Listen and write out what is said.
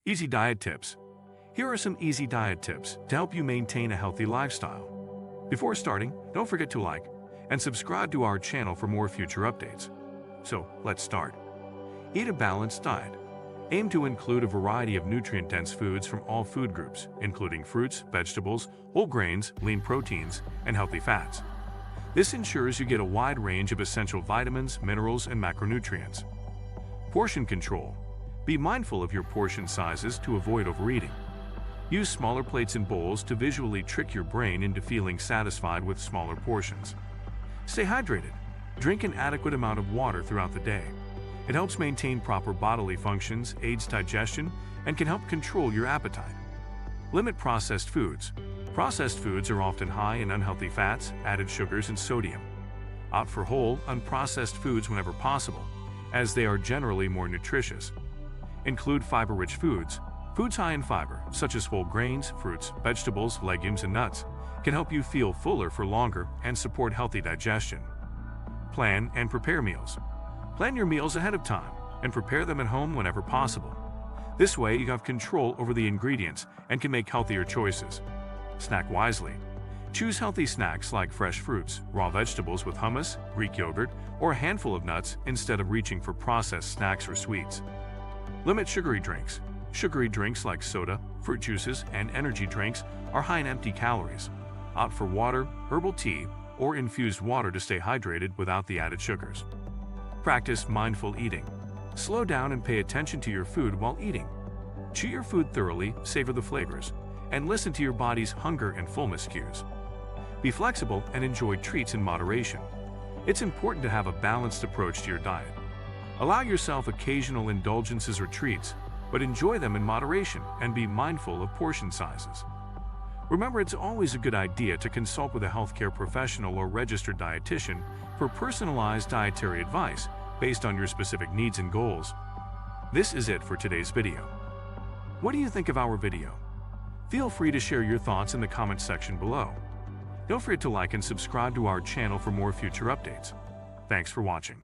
Easy diet tips. Here are some easy diet tips to help you maintain a healthy lifestyle. Before starting, don't forget to like and subscribe to our channel for more future updates. So, let's start. Eat a balanced diet. Aim to include a variety of nutrient-dense foods from all food groups, including fruits, vegetables, whole grains, lean proteins, and healthy fats. This ensures you get a wide range of essential vitamins, minerals, and macronutrients. Portion control. Be mindful of your portion sizes to avoid overeating. Use smaller plates and bowls to visually trick your brain into feeling satisfied with smaller portions. Stay hydrated. Drink an adequate amount of water throughout the day. It helps maintain proper bodily functions, aids digestion, and can help control your appetite. Limit processed foods. Processed foods are often high in unhealthy fats, added sugars, and sodium. Opt for whole, unprocessed foods whenever possible, as they are generally more nutritious. Include fiber-rich foods. Foods high in fiber, such as whole grains, fruits, vegetables, legumes, and nuts, can help you feel fuller for longer and support healthy digestion. Plan and prepare meals. Plan your meals ahead of time and prepare them at home whenever possible. This way, you have control over the ingredients and can make healthier choices. Snack wisely. Choose healthy snacks like fresh fruits, raw vegetables with hummus, Greek yogurt, or a handful of nuts instead of reaching for processed snacks or sweets. Limit sugary drinks. Sugary drinks like soda, fruit juices, and energy drinks are high in empty calories. Opt for water, herbal tea, or infused water to stay hydrated without the added sugars. Practice mindful eating. Slow down and pay attention to your food while eating. Chew your food thoroughly, savor the flavors, and listen to your body's hunger and fullness cues. Be flexible and enjoy treats in moderation. It's important to have a balanced approach to your diet. Allow yourself occasional indulgences or treats, but enjoy them in moderation and be mindful of portion sizes. Remember, it's always a good idea to consult with a healthcare professional or registered dietitian for personalized dietary advice based on your specific needs and goals. This is it for today's video. What do you think of our video? Feel free to share your thoughts in the comment section below. Don't forget to like and subscribe to our channel for more future updates. Thanks for watching.